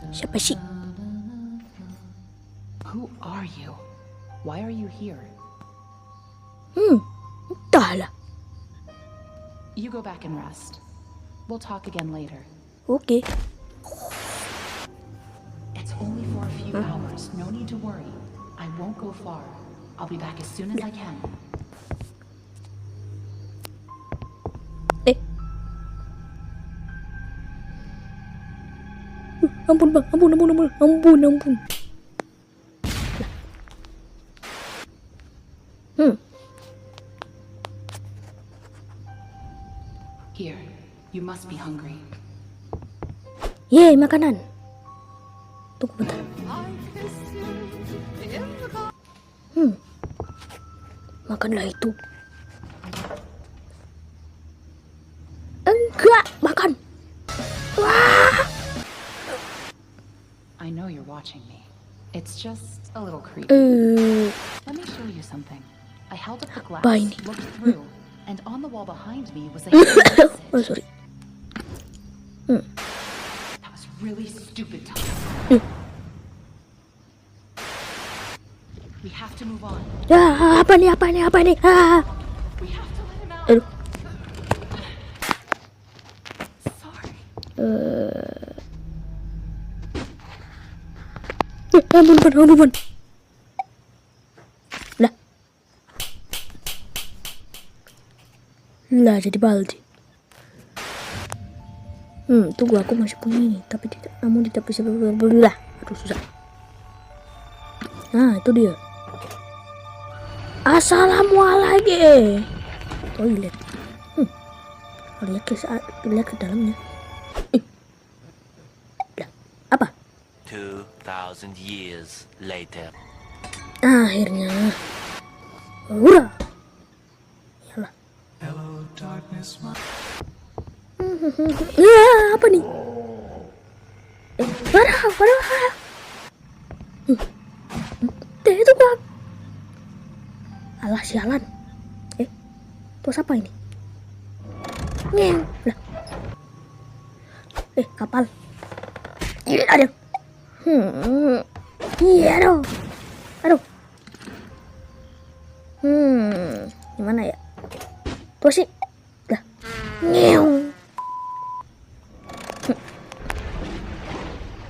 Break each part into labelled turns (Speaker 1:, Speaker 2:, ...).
Speaker 1: Siapa sih?
Speaker 2: Who are you? Why are you here?
Speaker 1: Entahlah.
Speaker 2: You go back and rest. We'll talk again later.
Speaker 1: Oke.
Speaker 2: It's only for a few hours. No need to worry. I won't go far. I'll be back as soon as I can.
Speaker 1: Ampun bang, ampun.
Speaker 2: Here, you must be hungry.
Speaker 1: Yeay, makanan. Tunggu bentar. Makanlah itu. Enggak, makan. Wah.
Speaker 2: I know you're watching me. It's just a little creepy. Let me show you something. I held up the glass,
Speaker 1: Apa ini?
Speaker 2: looked through, and on the wall behind me was a hidden message.
Speaker 1: Oh, sorry.
Speaker 2: That was really stupid, Tom. We have to move on.
Speaker 1: Ya, apa nih? Ah.
Speaker 2: We have to let him out.
Speaker 1: Aduh.
Speaker 2: Sorry.
Speaker 1: Ampun. Lah jadi baldi. Tunggu, aku masih punya ini, tapi namun tidak bisa berbelah. Aduh, susah. Nah, itu dia. Assalamualaikum. Toilet. Lihat ke dalamnya. Lah, apa?
Speaker 3: 2,000 years later.
Speaker 1: Akhirnya. Hurrah. Yalah. Ya, apa nih? Parah. Itu bang. Alah, sialan. Terus apa ini? Ngeng. Lah. Kapal. Aduh. Iya dong. Aduh. Gimana ya? Terus sih. Lah. Ngeong.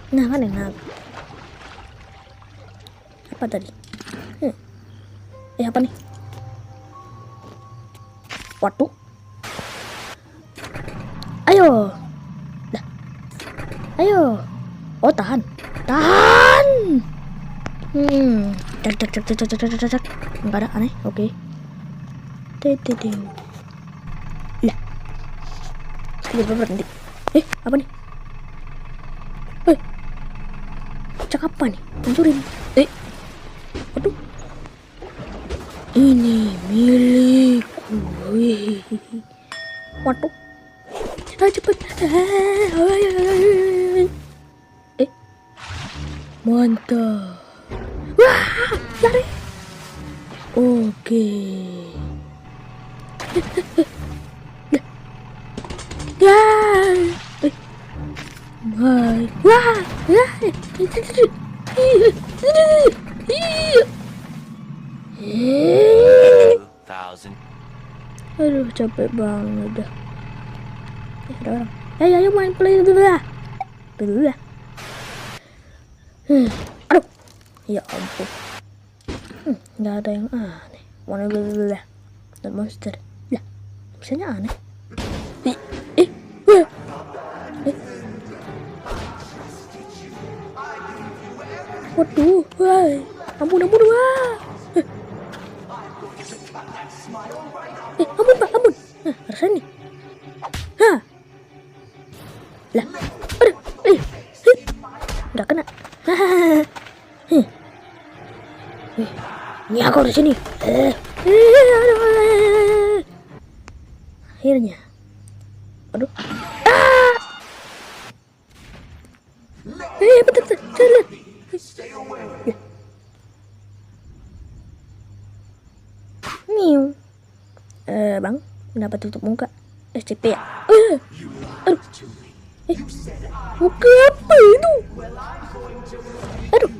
Speaker 1: Nah, kan enak. Apa tadi? Apa nih? Waduh. Ayo. Dah. Ayo. Oh, tahan. Cak. Enggak ada aneh. Oke. Lah. Tiba-tiba berhenti. Apa nih? Cak apa nih? Hancurin. Aduh. Ini milikku. Waduh. Cepet. Mantap. Wah, lari. Oke. Ya. Hai. Wah.
Speaker 3: 2,000.
Speaker 1: Aduh, capek banget dah. Ada orang. Ayo main play dulu lah. Aduh. Ya ampun. Nggak ada yang aneh. Mana dulu lah. Dan monster. Lah, misalnya aneh. Waduh, wah. Ampun, wah. Ampun, Pak, ampun. Nah, harusnya nih. Lah. Aduh. Nggak kena. Ini aku di sini. Akhirnya. Aduh. Betul. Miu. Bang, kenapa tutup muka? SCP ya? Aduh. Buka apa itu? Aduh.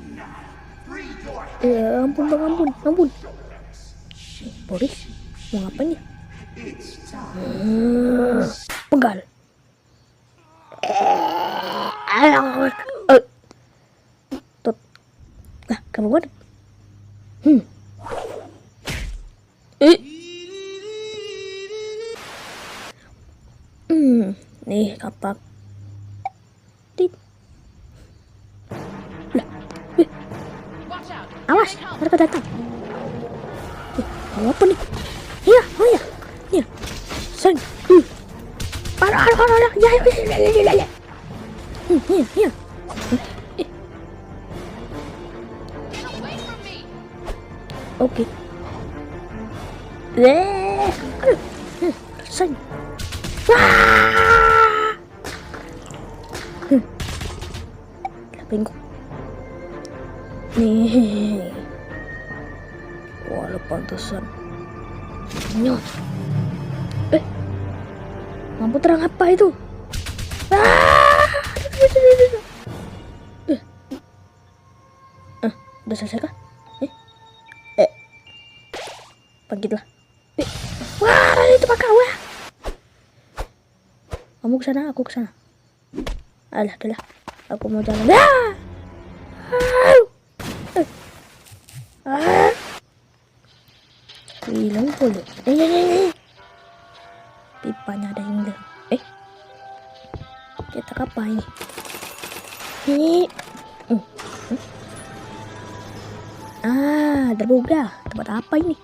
Speaker 1: Ya ampun bang, ampun. Boris, mau ngapain ya? Penggal. Tot. Lah, kamu mana? Nih kapak. Tit. Lah. Awas, mereka datang. Kamu apa nih? Iya, oh ya. Iya. Sen. Alah. Ya. Iya. Oke. Aduh. Sen. Lapin ko. Nih. Wala pantesan. Nyot. Lampu terang apa itu? Udah selesai kah? Bangkitlah. Wah, itu bakal wah. Kamu kesana, aku kesana. Alah, adalah. Aku mau jalan. Hilang pula. Pipanya ada yang hilang. Kita apa ini? Terbuka. Tempat apa ini?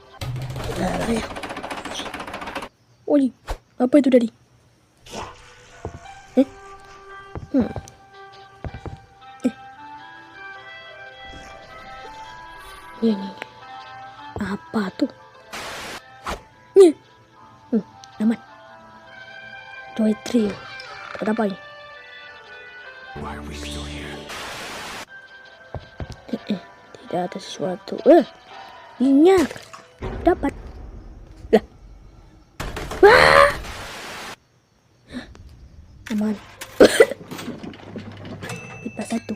Speaker 1: Woi, apa itu tadi? Ini apa tuh? Aman. Toy Trio. Apa ini? Tidak ada sesuatu. Minyak. Dapat. Lah. Wah. Aman. Pipa satu.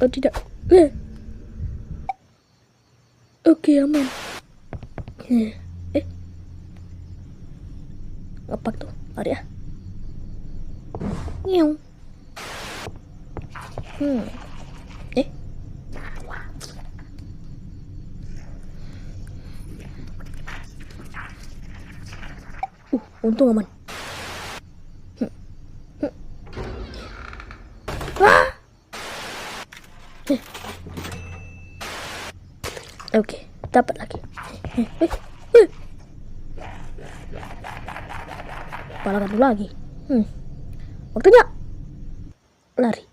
Speaker 1: Oh tidak. Oke, aman. Ngapak tuh, lari ya. Nyong. Untung aman. Oke, dapat lagi. Palakan dulu lagi. Waktunya lari.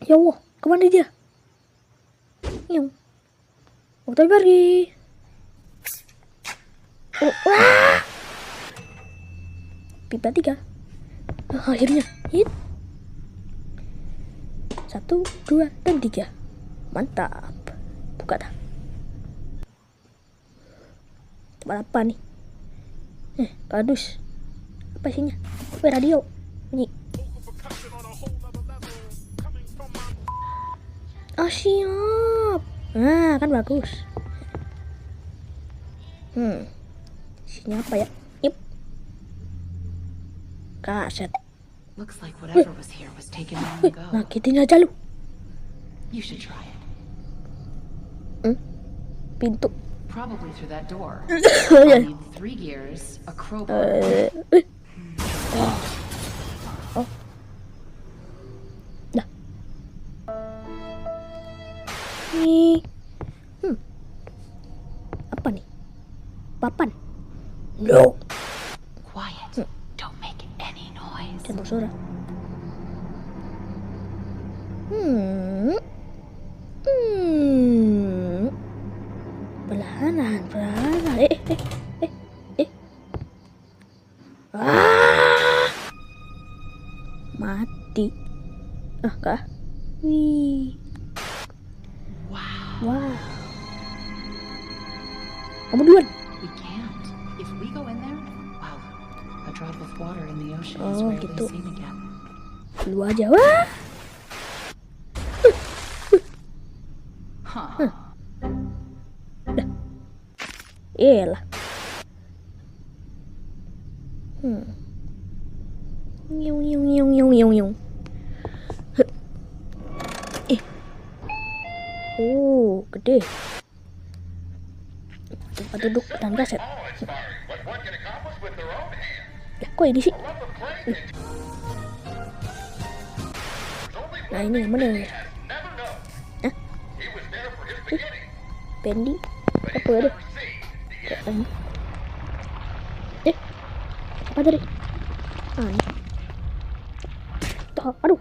Speaker 1: Ya Allah, kemana dia? Waktunya pergi. Pipa 3. Akhirnya hit. 1, 2, dan 3. Mantap. Buka dah. Tempat apa nih? Kardus. Apa isinya? Radio. Bunyi. Oh, siap. Nah, kan bagus. Isinya apa ya? Kaset.
Speaker 2: Looks like whatever was here was taken long ago.
Speaker 1: Nakitin aja lu.
Speaker 2: You should try it.
Speaker 1: Pintu.
Speaker 2: Probably through that door. I need 3 gears, a crowbar.
Speaker 1: Oh. Dah. Nih. Apa nih? Papan. No.
Speaker 2: Quiet. Don't make any noise.
Speaker 1: Jangan suara. Perlahan. Mati. Ah, kah? Wih.
Speaker 2: Wow.
Speaker 1: Wah. Kamu duluan.
Speaker 2: We can't. If we go in there, wow, a drop of water in the ocean is
Speaker 1: Oh,
Speaker 2: rarely
Speaker 1: gitu.
Speaker 2: seen again.
Speaker 1: Dulu aja. Wah.
Speaker 2: Huh.
Speaker 1: Iyalah. Nyung nyung nyung nyung nyung nyung. Eh. Oh, gede. Tempat duduk dan kaset. Lah, kok ini sih? Nah, ini yang mana ya? Hah? Pendi? Apa ada? Apa tadi? Ah, ini. Tuh, aduh.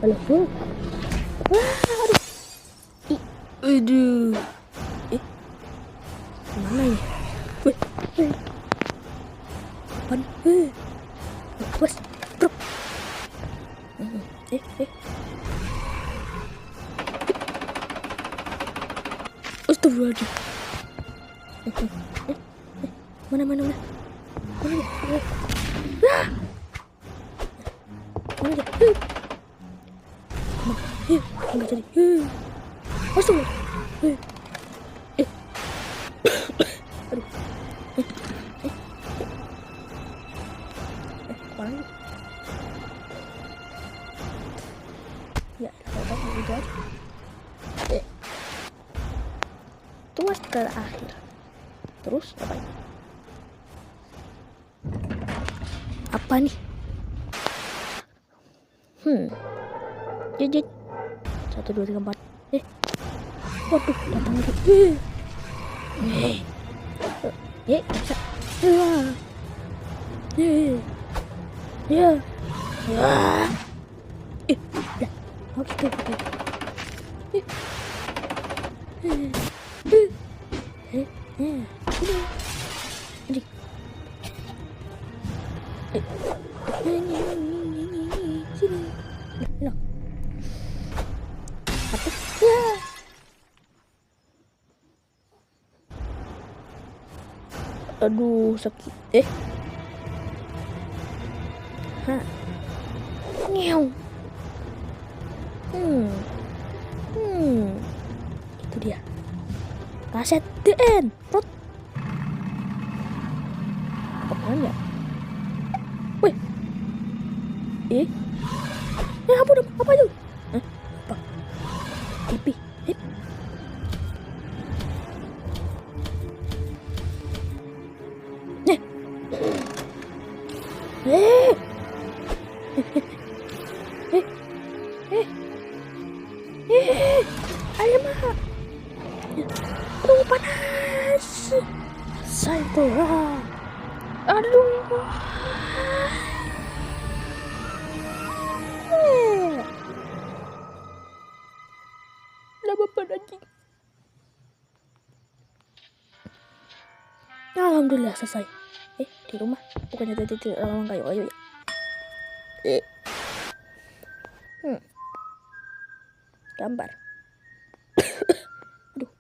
Speaker 1: Aduh. Wah, aduh. Aduh. Mana ya? Wih. Apaan? Bos. Truk. Astagfirullahaladzim. Mana? Mana dia? Mana dia? Enggak jadi. Astagfirullah. Aduh. Kemana nih? Ya, dapat itu aja. Tuas ke akhir. Terus apa ini? Apa nih? Jejit. 1, 2, 3, 4. Waduh, datang lagi. Bisa. Ya. Oh gitu. Sini. Apa? Ya. Aduh, sakit. Nyew. Itu dia. Kaset DN. Prot. Apaan ya? Wih. Apa itu? Apa? Pipi. Alamak. Aduh, panas. Saya tuh. Aduh. Lama banget anjing. Alhamdulillah selesai. Di rumah. Bukannya tadi tidak lama kayu ya. Gambar. Aduh.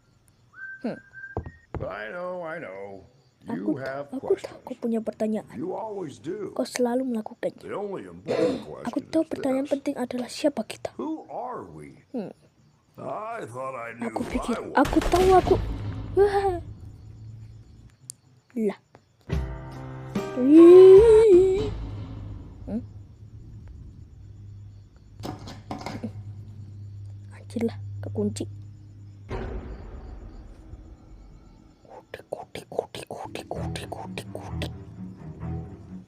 Speaker 4: I know.
Speaker 1: Aku
Speaker 4: You have
Speaker 1: tahu
Speaker 4: questions.
Speaker 1: kau punya pertanyaan.
Speaker 4: You always do.
Speaker 1: Kau selalu melakukannya.
Speaker 4: The only important
Speaker 1: Aku
Speaker 4: question
Speaker 1: tahu
Speaker 4: is
Speaker 1: pertanyaan
Speaker 4: this.
Speaker 1: penting adalah siapa kita.
Speaker 4: Who are we? I thought I knew
Speaker 1: Aku
Speaker 4: who
Speaker 1: pikir,
Speaker 4: I was.
Speaker 1: aku tahu aku. Wah. Lah. Anjir lah, kekunci. Kudik.